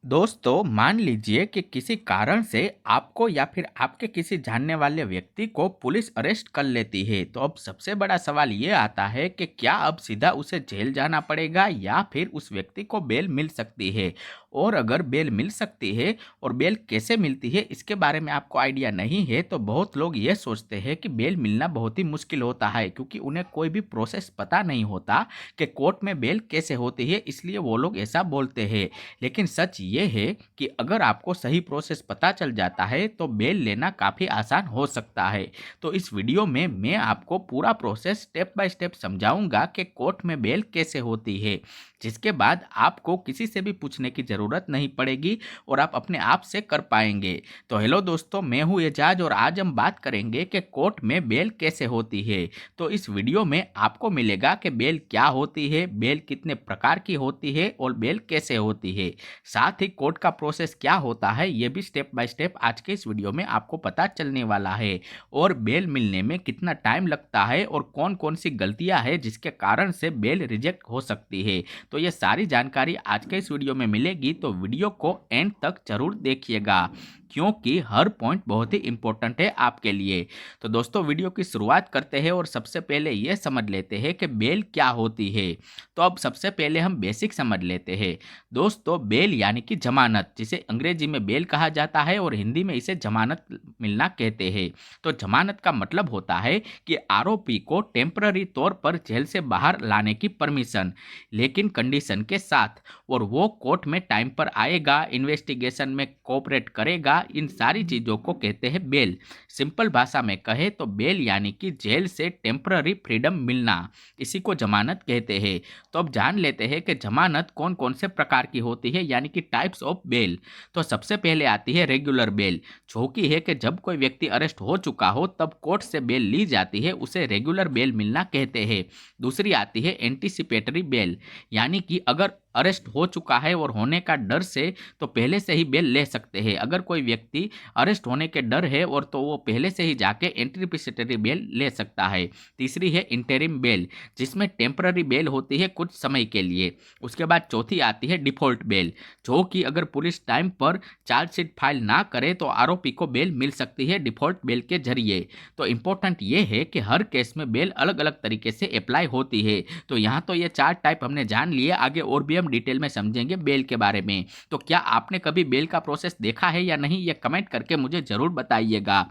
दोस्तों, मान लीजिए कि किसी कारण से आपको या फिर आपके किसी जानने वाले व्यक्ति को पुलिस अरेस्ट कर लेती है। तो अब सबसे बड़ा सवाल ये आता है कि क्या अब सीधा उसे जेल जाना पड़ेगा या फिर उस व्यक्ति को बेल मिल सकती है। और अगर बेल मिल सकती है और बेल कैसे मिलती है इसके बारे में आपको आइडिया नहीं है, तो बहुत लोग ये सोचते हैं कि बेल मिलना बहुत ही मुश्किल होता है, क्योंकि उन्हें कोई भी प्रोसेस पता नहीं होता कि कोर्ट में बेल कैसे होती है, इसलिए वो लोग ऐसा बोलते हैं। लेकिन सच ये है कि अगर आपको सही प्रोसेस पता चल जाता है तो बेल लेना काफ़ी आसान हो सकता है। तो इस वीडियो में मैं आपको पूरा प्रोसेस स्टेप बाय स्टेप समझाऊंगा कि कोर्ट में बेल कैसे होती है, जिसके बाद आपको किसी से भी पूछने की ज़रूरत नहीं पड़ेगी और आप अपने आप से कर पाएंगे। तो हेलो दोस्तों, मैं हूँ एजाज और आज हम बात करेंगे कि कोर्ट में बेल कैसे होती है। तो इस वीडियो में आपको मिलेगा कि बेल क्या होती है, बेल कितने प्रकार की होती है और बेल कैसे होती है। साथ ही कोर्ट का प्रोसेस क्या होता है ये भी स्टेप बाय स्टेप आज के इस वीडियो में आपको पता चलने वाला है। और बेल मिलने में कितना टाइम लगता है और कौन कौन सी गलतियां हैं जिसके कारण से बेल रिजेक्ट हो सकती है। तो ये सारी जानकारी आज के इस वीडियो में मिलेगी, तो वीडियो को एंड तक जरूर देखिएगा, क्योंकि हर पॉइंट बहुत ही इंपॉर्टेंट है आपके लिए। तो दोस्तों, वीडियो की शुरुआत करते हैं और सबसे पहले ये समझ लेते हैं कि बेल क्या होती है। तो अब सबसे पहले हम बेसिक समझ लेते हैं। दोस्तों, बेल यानी कि जमानत, जिसे अंग्रेजी में बेल कहा जाता है और हिंदी में इसे जमानत मिलना कहते हैं। तो जमानत का मतलब होता है कि आरोपी को टेम्पररी तौर पर जेल से बाहर लाने की परमिशन, लेकिन कंडीशन के साथ, और वो कोर्ट में टाइम पर आएगा, इन्वेस्टिगेशन में कोऑपरेट करेगा। इन सारी चीज़ों को कहते हैं बेल। सिंपल भाषा में कहे तो बेल यानी कि जेल से टेम्पररी फ्रीडम मिलना, इसी को जमानत कहते हैं। तो अब जान लेते हैं कि जमानत कौन कौन से प्रकार की होती है, यानी कि टाइप्स ऑफ बेल। तो सबसे पहले आती है रेगुलर बेल, जो कि है कि जब कोई व्यक्ति अरेस्ट हो चुका हो तब कोर्ट से बेल ली जाती है, उसे रेगुलर बेल मिलना कहते हैं। दूसरी आती है एंटीसिपेटरी बेल, यानी कि अगर अरेस्ट हो चुका है और होने का डर से तो पहले से ही बेल ले सकते हैं। अगर कोई व्यक्ति अरेस्ट होने के डर है और तो वो पहले से ही जाके एंटीसिपेटरी बेल ले सकता है। तीसरी है इंटरिम बेल, जिसमें टेम्पररी बेल होती है कुछ समय के लिए। उसके बाद चौथी आती है डिफॉल्ट बेल, जो कि अगर पुलिस टाइम पर चार्जशीट फाइल ना करे तो आरोपी को बेल मिल सकती है डिफॉल्ट बेल के जरिए। तो इम्पोर्टेंट ये है कि हर केस में बेल अलग अलग तरीके से अप्लाई होती है। तो यहाँ तो ये चार टाइप हमने जान लिए, आगे और भी हम डिटेल में समझेंगे बेल के बारे में। तो क्या आपने कभी बेल का प्रोसेस देखा है या नहीं, ये कमेंट करके मुझे जरूर बताइएगा।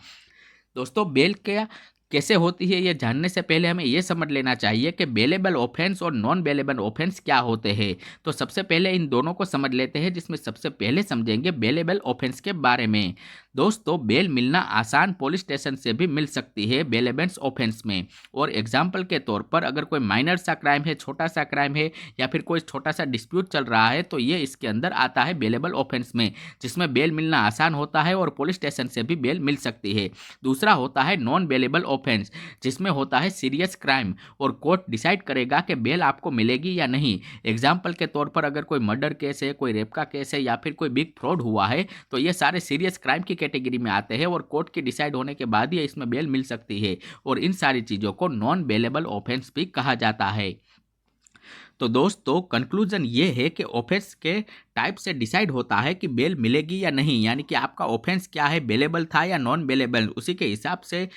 दोस्तों, बेल क्या कैसे होती है ये जानने से पहले हमें ये समझ लेना चाहिए कि बेलेबल ऑफेंस और नॉन बेलेबल ऑफेंस क्या होते हैं। तो सबसे पहले इन दोनों को समझ लेते हैं, जिसमें सबसे पहले समझेंगे बेलेबल ऑफेंस के बारे में। दोस्तों, बेल मिलना आसान पुलिस स्टेशन से भी मिल सकती है बेलेबल ऑफेंस में। और एग्जाम्पल के तौर पर अगर कोई माइनर सा क्राइम है, छोटा सा क्राइम है, या फिर कोई छोटा सा डिस्प्यूट चल रहा है, तो ये इसके अंदर आता है बेलेबल ऑफेंस में, जिसमें बेल मिलना आसान होता है और पुलिस स्टेशन से भी बेल मिल सकती है। दूसरा होता है नॉन बेलेबल ऑफेंस, जिसमें होता है सीरियस क्राइम और कोर्ट डिसाइड करेगा कि बेल आपको मिलेगी या नहीं। एग्जाम्पल के तौर पर अगर कोई मर्डर केस है, कोई रेप का केस है, या फिर कोई बिग फ्रॉड हुआ है, तो ये सारे सीरियस क्राइम की कैटेगरी में आते हैं और कोर्ट की डिसाइड होने के बाद ही इसमें बेल मिल सकती है। और इन सारी चीज़ों को नॉन बेलेबल ऑफेंस भी कहा जाता है। तो दोस्तों, कंक्लूजन ये है कि ऑफेंस के टाइप से डिसाइड होता है कि बेल मिलेगी या नहीं, यानी कि आपका ऑफेंस क्या है, बेलेबल था या नॉन बेलेबल, उसी के हिसाब से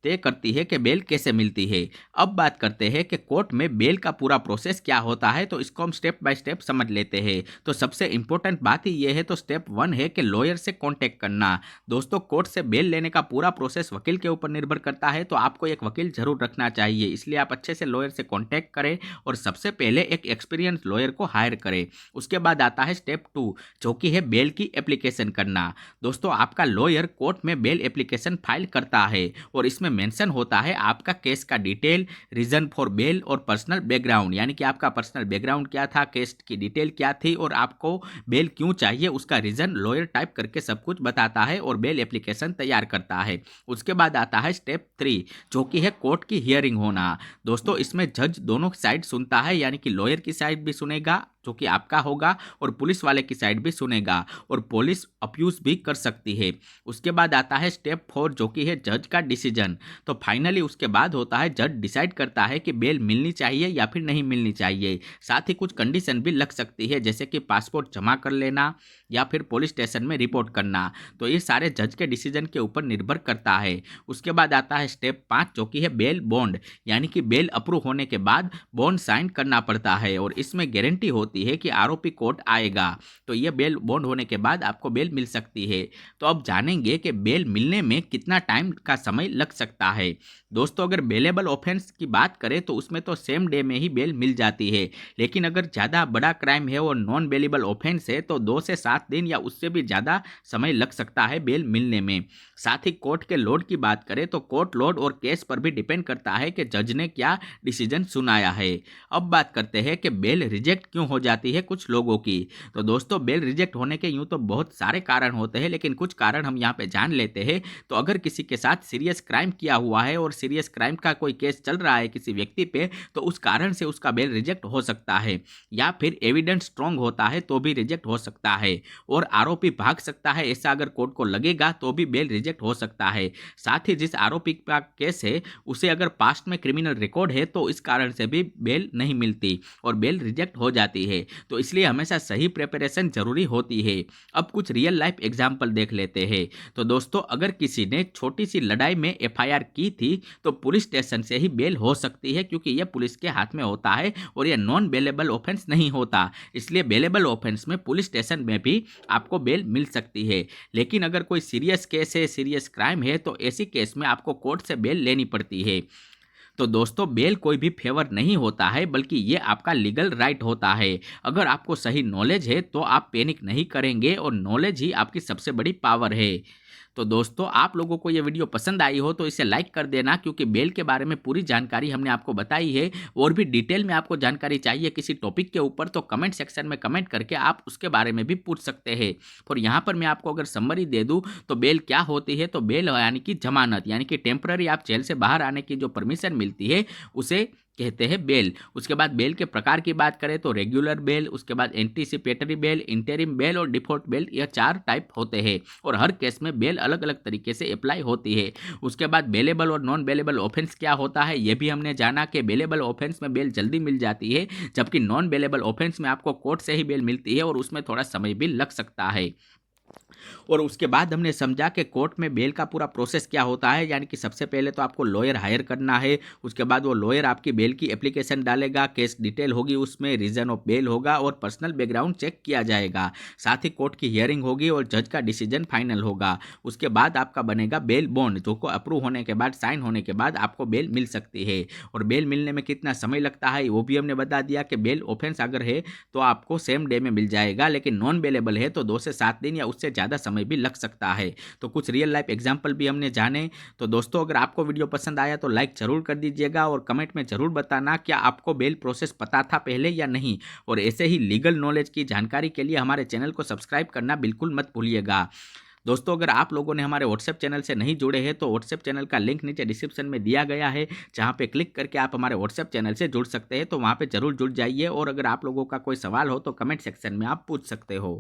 तय करती है कि बेल कैसे मिलती है। अब बात करते हैं कि कोर्ट में बेल का पूरा प्रोसेस क्या होता है, तो इसको हम स्टेप बाय स्टेप समझ लेते हैं। तो सबसे इंपॉर्टेंट बात ही ये है, तो स्टेप 1 है कि लॉयर से कांटेक्ट करना। दोस्तों, कोर्ट से बेल लेने का पूरा प्रोसेस वकील के ऊपर निर्भर करता है, तो आपको एक वकील जरूर रखना चाहिए, इसलिए आप अच्छे से लॉयर से कांटेक्ट करें और सबसे पहले एक एक्सपीरियंस लॉयर को हायर करें। उसके बाद आता है स्टेप 2, जो कि है बेल की एप्लीकेशन करना। दोस्तों, आपका लॉयर कोर्ट में बेल एप्लीकेशन फाइल करता है और इसमें मेंशन होता है आपका केस का डिटेल, रीजन फॉर बेल और पर्सनल बैकग्राउंड, यानी कि आपका पर्सनल बैकग्राउंड क्या था, केस की डिटेल क्या थी और आपको बेल क्यों चाहिए, उसका रीजन लॉयर टाइप करके सब कुछ बताता है और बेल एप्लीकेशन तैयार करता है। उसके बाद आता है स्टेप 3, जो कि है कोर्ट की हियरिंग होना। दोस्तों, इसमें जज दोनों साइड सुनता है, यानी कि लॉयर की साइड भी सुनेगा जो कि आपका होगा और पुलिस वाले की साइड भी सुनेगा और पुलिस अप्यूज भी कर सकती है। उसके बाद आता है स्टेप 4 जो कि है जज का डिसीजन। तो फाइनली उसके बाद होता है जज डिसाइड करता है कि बेल मिलनी चाहिए या फिर नहीं मिलनी चाहिए। साथ ही कुछ कंडीशन भी लग सकती है जैसे कि पासपोर्ट जमा कर लेना या फिर पुलिस स्टेशन में रिपोर्ट करना। तो ये सारे जज के डिसीजन के ऊपर निर्भर करता है। उसके बाद आता है स्टेप 5 जो कि है बेल बॉन्ड, यानी कि बेल अप्रूव होने के बाद बॉन्ड साइन करना पड़ता है और इसमें गारंटी होती है कि आरोपी कोर्ट आएगा। तो ये बेल बॉन्ड होने के बाद आपको बेल मिल सकती है। तो अब जानेंगे कि बेल मिलने में कितना टाइम का समय लग सकता है। दोस्तों, अगर बेलेबल ऑफेंस की बात करें तो उसमें तो सेम डे में ही बेल मिल जाती है, लेकिन अगर ज़्यादा बड़ा क्राइम है और नॉन बेलेबल ऑफेंस है तो 2 से 7 दिन या उससे भी ज़्यादा समय लग सकता है बेल मिलने में। साथ ही कोर्ट के लोड की बात करें तो कोर्ट लोड और केस पर भी डिपेंड करता है कि जज ने क्या डिसीजन सुनाया है। अब बात करते हैं कि बेल रिजेक्ट क्यों हो जाती है कुछ लोगों की। तो दोस्तों, बेल रिजेक्ट होने के यूं तो बहुत सारे कारण होते हैं, लेकिन कुछ कारण हम यहाँ पे जान लेते हैं। तो अगर किसी के साथ सीरियस क्राइम किया हुआ है और सीरियस क्राइम का कोई केस चल रहा है किसी व्यक्ति पे, तो उस कारण से उसका बेल रिजेक्ट हो सकता है। या फिर एविडेंस स्ट्रॉन्ग होता है तो भी रिजेक्ट हो सकता है और आरोपी भाग सकता है, ऐसा अगर कोर्ट को लगेगा तो भी बेल रिजेक्ट हो सकता है। साथ ही जिस आरोपी का केस है उसे अगर पास्ट में क्रिमिनल रिकॉर्ड है तो इस कारण से भी बेल नहीं मिलती और बेल रिजेक्ट हो जाती है। तो इसलिए हमेशा सही प्रिपरेशन जरूरी होती है। अब कुछ रियल लाइफ एग्जाम्पल देख लेते हैं। तो दोस्तों, अगर किसी ने छोटी सी लड़ाई में एफआईआर की थी तो पुलिस स्टेशन से ही बेल हो सकती है, क्योंकि यह पुलिस के हाथ में होता है और यह नॉन बेलेबल ऑफेंस नहीं होता। इसलिए बेलेबल ऑफेंस में पुलिस स्टेशन में भी आपको बेल मिल सकती है। लेकिन अगर कोई सीरियस केस है, सीरियस क्राइम है, तो ऐसी केस में आपको कोर्ट से बेल लेनी पड़ती है। तो दोस्तों, बेल कोई भी फेवर नहीं होता है, बल्कि ये आपका लीगल राइट होता है। अगर आपको सही नॉलेज है तो आप पैनिक नहीं करेंगे और नॉलेज ही आपकी सबसे बड़ी पावर है। तो दोस्तों, आप लोगों को ये वीडियो पसंद आई हो तो इसे लाइक कर देना, क्योंकि बेल के बारे में पूरी जानकारी हमने आपको बताई है। और भी डिटेल में आपको जानकारी चाहिए किसी टॉपिक के ऊपर तो कमेंट सेक्शन में कमेंट करके आप उसके बारे में भी पूछ सकते हैं। और यहाँ पर मैं आपको अगर समरी दे दूँ तो बेल क्या होती है, तो बेल यानी कि जमानत, यानी कि टेम्पररी आप जेल से बाहर आने की जो परमिशन मिलती है उसे कहते हैं बेल। उसके बाद बेल के प्रकार की बात करें तो रेगुलर बेल, उसके बाद एंटीसिपेटरी बेल, इंटरिम बेल और डिफॉल्ट बेल, यह 4 टाइप होते हैं और हर केस में बेल अलग अलग तरीके से अप्लाई होती है। उसके बाद बेलेबल और नॉन बेलेबल ऑफेंस क्या होता है यह भी हमने जाना कि बेलेबल ऑफेंस में बेल जल्दी मिल जाती है, जबकि नॉन बेलेबल ऑफेंस में आपको कोर्ट से ही बेल मिलती है और उसमें थोड़ा समय भी लग सकता है। और उसके बाद हमने समझा कि कोर्ट में बेल का पूरा प्रोसेस क्या होता है, यानी कि सबसे पहले तो आपको लॉयर हायर करना है। उसके बाद वो लॉयर आपकी बेल की एप्लीकेशन डालेगा, केस डिटेल होगी, उसमें रीजन ऑफ बेल होगा और पर्सनल बैकग्राउंड चेक किया जाएगा। साथ ही कोर्ट की हियरिंग होगी और जज का डिसीजन फाइनल होगा। उसके बाद आपका बनेगा बेल बॉन्ड, जो को अप्रूव होने के बाद, साइन होने के बाद आपको बेल मिल सकती है। और बेल मिलने में कितना समय लगता है वो भी हमने बता दिया कि बेल ऑफेंस अगर है तो आपको सेम डे में मिल जाएगा, लेकिन नॉन बेलेबल है तो 2 से 7 दिन या उससे ज़्यादा समय भी लग सकता है। तो कुछ रियल लाइफ एग्जाम्पल भी हमने जाने। तो दोस्तों, अगर आपको वीडियो पसंद आया तो लाइक जरूर कर दीजिएगा और कमेंट में जरूर बताना क्या आपको बेल प्रोसेस पता था पहले या नहीं। और ऐसे ही लीगल नॉलेज की जानकारी के लिए हमारे चैनल को सब्सक्राइब करना बिल्कुल मत भूलिएगा। दोस्तों, अगर आप लोगों ने हमारे व्हाट्सएप चैनल से नहीं जुड़े हैं तो व्हाट्सएप चैनल का लिंक नीचे डिस्क्रिप्शन में दिया गया है, जहां पे क्लिक करके आप हमारे व्हाट्सएप चैनल से जुड़ सकते हैं। तो वहां पे जरूर जुड़ जाइए और अगर आप लोगों का कोई सवाल हो तो कमेंट सेक्शन में आप पूछ सकते हो।